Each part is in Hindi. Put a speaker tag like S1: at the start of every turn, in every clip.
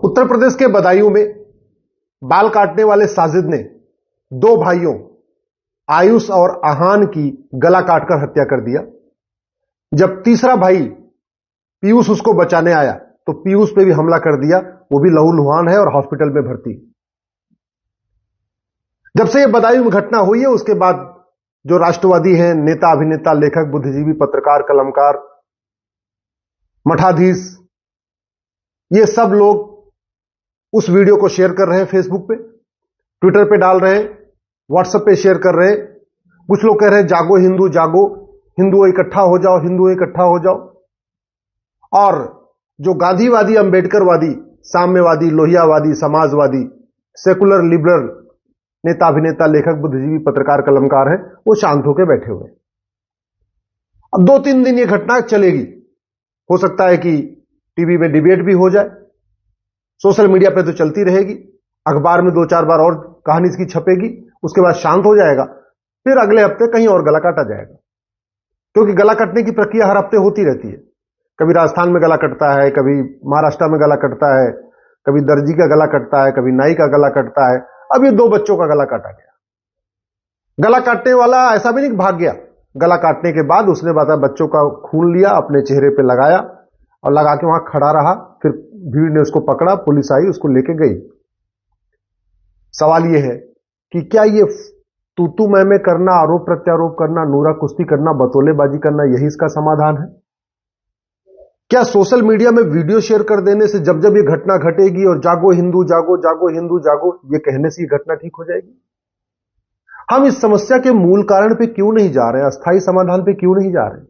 S1: उत्तर प्रदेश के बदायूं में बाल काटने वाले साजिद ने दो भाइयों आयुष और आहान की गला काटकर हत्या कर दिया। जब तीसरा भाई पीयूष उसको बचाने आया तो पीयूष पे भी हमला कर दिया, वो भी लहूलुहान है और हॉस्पिटल में भर्ती। जब से यह बदायूं में घटना हुई है उसके बाद जो राष्ट्रवादी हैं, नेता, अभिनेता, लेखक, बुद्धिजीवी, पत्रकार, कलमकार, मठाधीश, ये सब लोग उस वीडियो को शेयर कर रहे हैं, फेसबुक पे, ट्विटर पे डाल रहे हैं, व्हाट्सएप पे शेयर कर रहे हैं। कुछ लोग कह रहे हैं जागो हिंदू, जागो हिंदुओं इकट्ठा हो जाओ, हिंदुओं इकट्ठा हो जाओ। और जो गांधीवादी, अंबेडकरवादी, साम्यवादी, लोहियावादी, समाजवादी, सेकुलर, लिबरल नेता, अभिनेता, लेखक, बुद्धिजीवी, पत्रकार, कलमकार हैं, वो शांत होकर बैठे हुए। अब 2-3 दिन ये घटना चलेगी। हो सकता है कि टीवी में डिबेट भी हो जाए, सोशल मीडिया पे तो चलती रहेगी, अखबार में 2-4 बार और कहानी इसकी छपेगी, उसके बाद शांत हो जाएगा, फिर अगले हफ्ते कहीं और गला काटा जाएगा। क्योंकि गला कटने की प्रक्रिया हर हफ्ते होती रहती है। कभी राजस्थान में गला कटता है, कभी महाराष्ट्र में गला कटता है, कभी दर्जी का गला कटता है, कभी नाई का गला कटता है। अब ये 2 बच्चों का गला काटा गया। गला काटने वाला ऐसा भी नहीं भाग गया, गला काटने के बाद उसने बच्चों का खून लिया, अपने चेहरे पे लगाया और लगा के वहां खड़ा रहा। फिर भीड़ ने उसको पकड़ा, पुलिस आई, उसको लेके गई। सवाल यह है कि क्या ये तू मैं करना, आरोप प्रत्यारोप करना, नूरा कुश्ती करना, बतौलेबाजी करना, यही इसका समाधान है? क्या सोशल मीडिया में वीडियो शेयर कर देने से जब जब ये घटना घटेगी और जागो हिंदू जागो, जागो हिंदू जागो, ये कहने से ये घटना ठीक हो जाएगी? हम इस समस्या के मूल कारण पे क्यों नहीं जा रहे हैं, अस्थायी समाधान पे क्यों नहीं जा रहे हैं?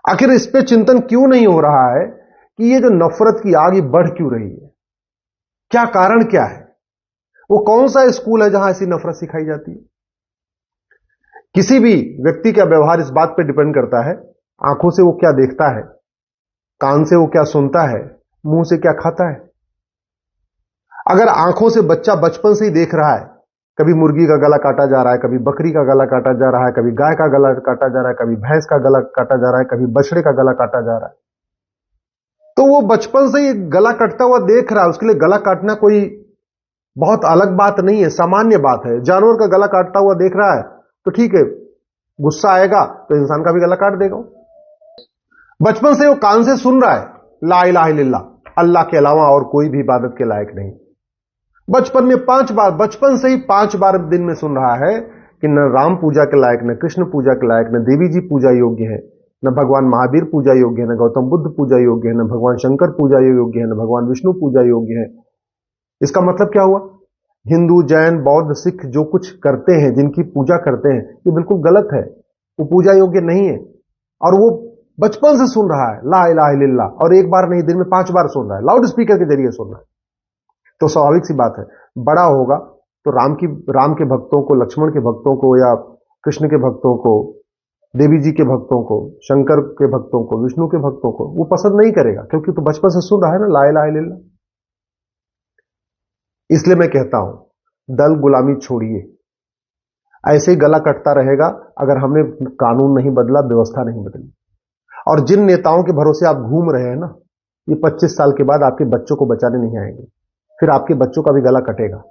S1: आखिर इस पे चिंतन क्यों नहीं हो रहा है कि ये जो नफरत की आग ये बढ़ क्यों रही है? क्या कारण क्या है? वो कौन सा स्कूल है जहां ऐसी नफरत सिखाई जाती है? किसी भी व्यक्ति का व्यवहार इस बात पर डिपेंड करता है, आंखों से वो क्या देखता है, कान से वो क्या सुनता है, मुंह से क्या खाता है। अगर आंखों से बच्चा बचपन से ही देख रहा है, कभी मुर्गी का गला काटा जा रहा है, कभी बकरी का गला काटा जा रहा है, कभी गाय का गला काटा जा रहा है, कभी भैंस का गला काटा जा रहा है, कभी बछड़े का गला काटा जा रहा है, तो वो बचपन से ही गला कटता हुआ देख रहा है। उसके लिए गला काटना कोई बहुत अलग बात नहीं है, सामान्य बात है। जानवर का गला काटता हुआ देख रहा है तो ठीक है, गुस्सा आएगा तो इंसान का भी गला काट देगा। बचपन से वो कान से सुन रहा है, ला इलाहा इल्लल्लाह, अल्लाह के अलावा और कोई भी इबादत के लायक नहीं। बचपन में 5 बार, बचपन से ही 5 बार दिन में सुन रहा है कि न राम पूजा के लायक, न कृष्ण पूजा के लायक, न देवी जी पूजा योग्य है, न भगवान महावीर पूजा योग्य है, न गौतम बुद्ध पूजा योग्य है, न भगवान शंकर पूजा योग्य है, न भगवान विष्णु पूजा योग्य है। इसका मतलब क्या हुआ? हिंदू, जैन, बौद्ध, सिख जो कुछ करते हैं, जिनकी पूजा करते हैं, ये बिल्कुल गलत है, वो पूजा योग्य नहीं है। और वो बचपन से सुन रहा है ला इलाहा इल्लल्लाह, और एक बार नहीं, दिन में 5 बार सुन रहा है, लाउड स्पीकर के जरिए सुन रहा है। तो स्वाभाविक सी बात है, बड़ा होगा तो राम के भक्तों को, लक्ष्मण के भक्तों को, या कृष्ण के भक्तों को, देवी जी के भक्तों को, शंकर के भक्तों को, विष्णु के भक्तों को वो पसंद नहीं करेगा, क्योंकि तो बचपन से सुन रहा है ना ला इलाहा इल्लल्लाह। इसलिए मैं कहता हूं, दल गुलामी छोड़िए। ऐसे ही गला कटता रहेगा अगर हमने कानून नहीं बदला, व्यवस्था नहीं बदली। और जिन नेताओं के भरोसे आप घूम रहे हैं ना, ये 25 साल के बाद आपके बच्चों को बचाने नहीं आएंगे, फिर आपके बच्चों का भी गला कटेगा।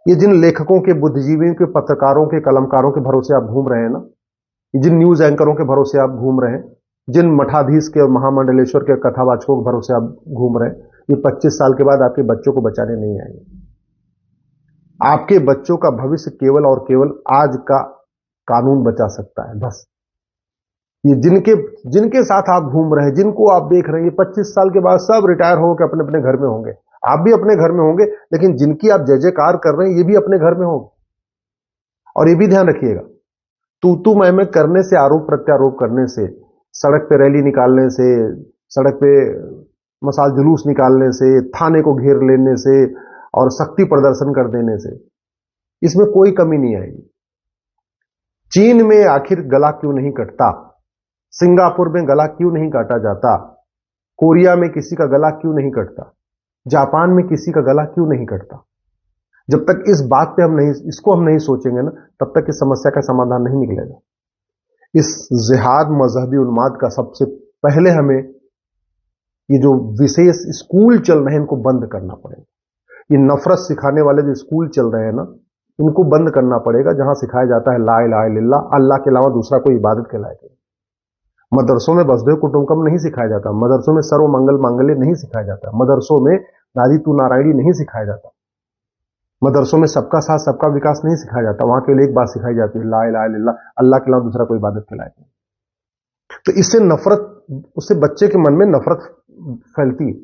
S1: ये जिन लेखकों के, बुद्धिजीवियों के, पत्रकारों के, कलमकारों के भरोसे आप घूम रहे हैं ना, जिन न्यूज एंकरों के भरोसे आप घूम रहे हैं, जिन मठाधीश के और महामंडलेश्वर के कथावाचकों के भरोसे आप घूम रहे हैं, ये 25 साल के बाद आपके बच्चों को बचाने नहीं आएंगे। आपके बच्चों का भविष्य केवल और केवल आज का कानून बचा सकता है, बस। ये जिनके साथ आप घूम रहे हैं, जिनको आप देख रहे हैं, ये 25 साल के बाद सब रिटायर होकर अपने अपने घर में होंगे। आप भी अपने घर में होंगे, लेकिन जिनकी आप जय जयकार कर रहे हैं, ये भी अपने घर में होंगे। और ये भी ध्यान रखिएगा, तू मैं करने से, आरोप प्रत्यारोप करने से, सड़क पे रैली निकालने से, सड़क पे मसाल जुलूस निकालने से, थाने को घेर लेने से और शक्ति प्रदर्शन कर देने से इसमें कोई कमी नहीं आएगी। चीन में आखिर गला क्यों नहीं कटता? सिंगापुर में गला क्यों नहीं काटा जाता? कोरिया में किसी का गला क्यों नहीं कटता? जापान में किसी का गला क्यों नहीं कटता? जब तक इस बात पे इसको हम नहीं सोचेंगे ना, तब तक इस समस्या का समाधान नहीं निकलेगा। इस जिहाद, मजहबी उन्माद का सबसे पहले हमें ये जो विशेष स्कूल चल रहे हैं इनको बंद करना पड़ेगा। ये नफरत सिखाने वाले जो स्कूल चल रहे हैं ना, इनको बंद करना पड़ेगा, जहां सिखाया जाता है ला इलाहा इल्लल्लाह, अल्लाह के अलावा दूसरा कोई इबादत के लायक नहीं। मदरसों में वसुधैव कुटुंबकम नहीं सिखाया जाता, मदरसों में सर्व मंगल मांगल्य नहीं सिखाया जाता, मदरसों में नारी तू नारायणी नहीं सिखाया जाता, मदरसों में सबका साथ सबका विकास नहीं सिखाया जाता। वहां केवल एक बात सिखाई जाती है, ला इलाहा इल्लल्लाह, अल्लाह के अलावा दूसरा कोई इबादत के लायक नहीं। तो इससे नफरत, उससे बच्चे के मन में नफरत फैलती है।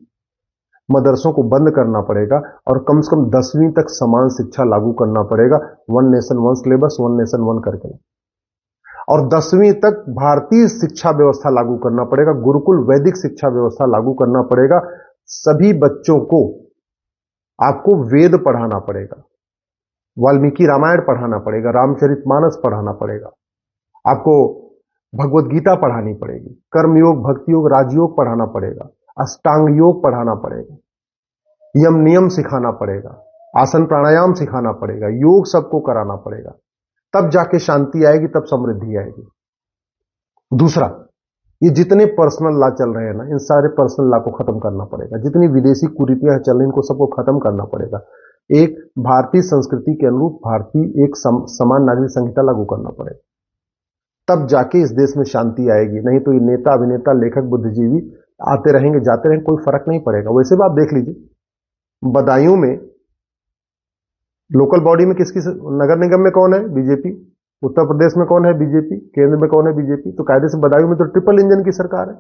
S1: मदरसों को बंद करना पड़ेगा और कम से कम 10वीं तक समान शिक्षा लागू करना पड़ेगा, one nation one syllabus, one nation one करके। और 10वीं तक भारतीय शिक्षा व्यवस्था लागू करना पड़ेगा, गुरुकुल वैदिक शिक्षा व्यवस्था लागू करना पड़ेगा। सभी बच्चों को आपको वेद पढ़ाना पड़ेगा, वाल्मीकि रामायण पढ़ाना पड़ेगा, रामचरितमानस पढ़ाना पड़ेगा, आपको भगवत गीता पढ़ानी पड़ेगी, कर्मयोग, भक्ति योग, राजयोग पढ़ाना पड़ेगा, अष्टांग योग पढ़ाना पड़ेगा, यम नियम सिखाना पड़ेगा, आसन प्राणायाम सिखाना पड़ेगा, योग सबको कराना पड़ेगा। तब जाके शांति आएगी, तब समृद्धि आएगी। दूसरा, ये जितने पर्सनल लॉ चल रहे हैं ना, इन सारे पर्सनल लॉ को खत्म करना पड़ेगा। जितनी विदेशी कुरीतियां चल रही हैं इनको सबको खत्म करना पड़ेगा। एक भारतीय संस्कृति के अनुरूप भारतीय एक समान नागरिक संहिता लागू करना पड़ेगा, तब जाके इस देश में शांति आएगी। नहीं तो ये नेता, अभिनेता, लेखक, बुद्धिजीवी आते रहेंगे, जाते रहेंगे, कोई फर्क नहीं पड़ेगा। वैसे भी आप देख लीजिए, बदायूं में लोकल बॉडी में किसकी, नगर निगम में कौन है? बीजेपी। उत्तर प्रदेश में कौन है? बीजेपी। केंद्र में कौन है? बीजेपी। तो कायदे से बदायूं में तो ट्रिपल इंजन की सरकार है,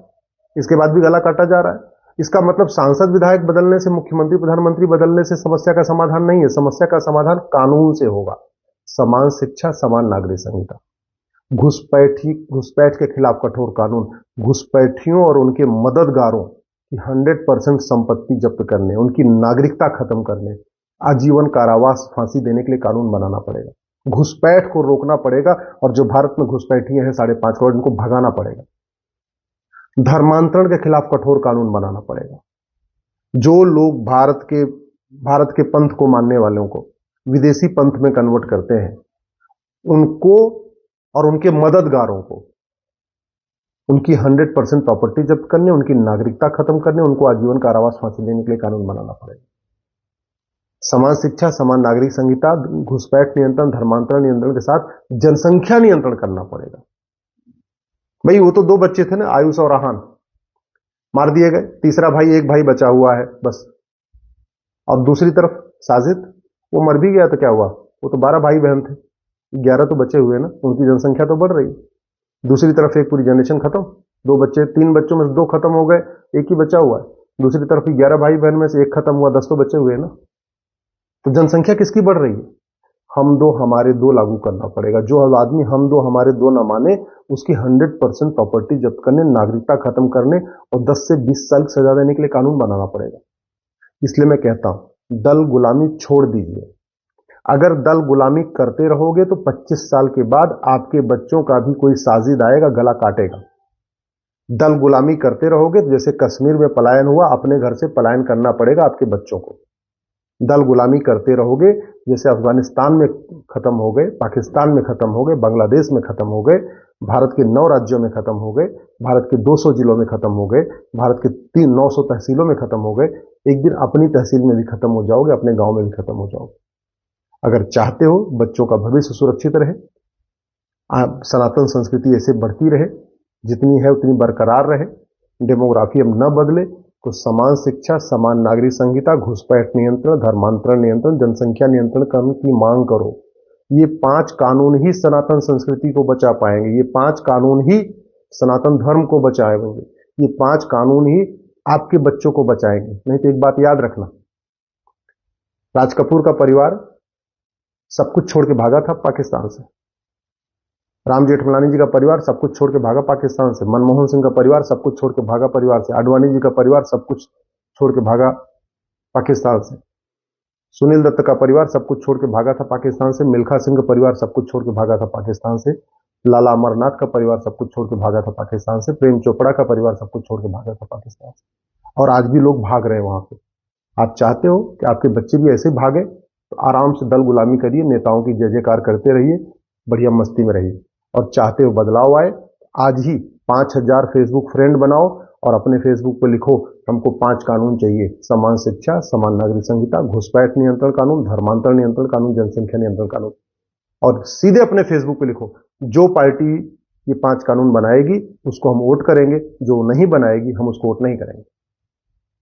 S1: इसके बाद भी गला काटा जा रहा है। इसका मतलब सांसद विधायक बदलने से, मुख्यमंत्री प्रधानमंत्री बदलने से समस्या का समाधान नहीं है। समस्या का समाधान कानून से होगा। समान शिक्षा, समान नागरिक संहिता, घुसपैठ के खिलाफ कठोर कानून, घुसपैठियों और उनके मददगारों की 100% संपत्ति जब्त करने, उनकी नागरिकता खत्म करने, आजीवन कारावास, फांसी देने के लिए कानून बनाना पड़ेगा। घुसपैठ को रोकना पड़ेगा और जो भारत में घुसपैठिए हैं 5.5 करोड़, इनको भगाना पड़ेगा। धर्मांतरण के खिलाफ कठोर कानून बनाना पड़ेगा। जो लोग भारत के पंथ को मानने वालों को विदेशी पंथ में कन्वर्ट करते हैं, उनको और उनके मददगारों को उनकी 100% प्रॉपर्टी जब्त करने, उनकी नागरिकता खत्म करने, उनको आजीवन कारावास, फांसी देने के लिए कानून बनाना पड़ेगा। समान शिक्षा, समान नागरिक संहिता, घुसपैठ नियंत्रण, धर्मांतरण नियंत्रण के साथ जनसंख्या नियंत्रण करना पड़ेगा। भाई वो तो 2 बच्चे थे ना, आयुष और आहान, मार दिए गए। तीसरा भाई, एक भाई बचा हुआ है बस। और दूसरी तरफ साजिद, वो मर भी गया तो क्या हुआ? वो तो 12 भाई बहन थे, 11 तो बचे हुए ना, उनकी जनसंख्या तो बढ़ रही है। दूसरी तरफ एक पूरी जनरेशन खत्म, 2 बच्चे, 3 बच्चों में से 2 खत्म हो गए, एक ही बचा हुआ है। दूसरी तरफ 11 भाई बहन में से 1 खत्म हुआ, 10 तो बचे हुए ना। तो जनसंख्या किसकी बढ़ रही है? हम दो हमारे दो लागू करना पड़ेगा। जो आदमी हम दो हमारे दो न माने, उसकी 100% प्रॉपर्टी जब्त करने, नागरिकता खत्म करने और 10 से 20 साल की सजा देने के लिए कानून बनाना पड़ेगा। इसलिए मैं कहता हूं, दल गुलामी छोड़ दीजिए। अगर दल गुलामी करते रहोगे तो 25 साल के बाद आपके बच्चों का भी कोई साजिद आएगा, गला काटेगा। दल गुलामी करते रहोगे तो जैसे कश्मीर में पलायन हुआ, अपने घर से पलायन करना पड़ेगा आपके बच्चों को। दल गुलामी करते रहोगे जैसे अफगानिस्तान में खत्म हो गए, पाकिस्तान में खत्म हो गए, बांग्लादेश में खत्म हो गए, भारत के 9 राज्यों में खत्म हो गए, भारत के 200 जिलों में खत्म हो गए, भारत के 900 तहसीलों में खत्म हो गए। एक दिन अपनी तहसील में भी खत्म हो जाओगे, अपने गांव में भी खत्म हो जाओगे। अगर चाहते हो बच्चों का भविष्य सुरक्षित रहे, सनातन संस्कृति ऐसे बढ़ती रहे, जितनी है उतनी बरकरार रहे, डेमोग्राफी अब न बदले, तो समान शिक्षा, समान नागरिक संहिता, घुसपैठ नियंत्रण, धर्मांतरण नियंत्रण, जनसंख्या नियंत्रण करने की मांग करो। ये 5 कानून ही सनातन संस्कृति को बचा पाएंगे। ये 5 कानून ही सनातन धर्म को बचाएंगे। ये 5 कानून ही आपके बच्चों को बचाएंगे। नहीं तो एक बात याद रखना, राज कपूर का परिवार सब कुछ छोड़ के भागा था पाकिस्तान से, राम जेठमलानी जी का परिवार सब कुछ छोड़ के भागा पाकिस्तान से, मनमोहन सिंह का परिवार सब कुछ छोड़ के भागा परिवार से, आडवाणी जी का परिवार सब कुछ छोड़ के भागा पाकिस्तान से, सुनील दत्त का परिवार सब कुछ छोड़ के भागा था पाकिस्तान से, मिल्खा सिंह का परिवार सब कुछ छोड़ के भागा था पाकिस्तान से, लाला अमरनाथ का परिवार सब कुछ छोड़ के भागा था पाकिस्तान से, प्रेम चोपड़ा का परिवार सब कुछ छोड़ के भागा था पाकिस्तान से, और आज भी लोग भाग रहे हैं वहां पे। आप चाहते हो कि आपके बच्चे भी ऐसे भागे, तो आराम से दल गुलामी करिए, नेताओं की जय जयकार करते रहिए, बढ़िया मस्ती में रहिए। और चाहते हो बदलाव आए, आज ही 5000 फेसबुक फ्रेंड बनाओ और अपने फेसबुक पे लिखो हमको 5 कानून चाहिए, समान शिक्षा, समान नागरिक संहिता, घुसपैठ नियंत्रण कानून, धर्मांतरण नियंत्रण कानून, जनसंख्या नियंत्रण कानून, और सीधे अपने फेसबुक पे लिखो जो पार्टी ये 5 कानून बनाएगी उसको हम वोट करेंगे, जो नहीं बनाएगी हम उसको वोट नहीं करेंगे।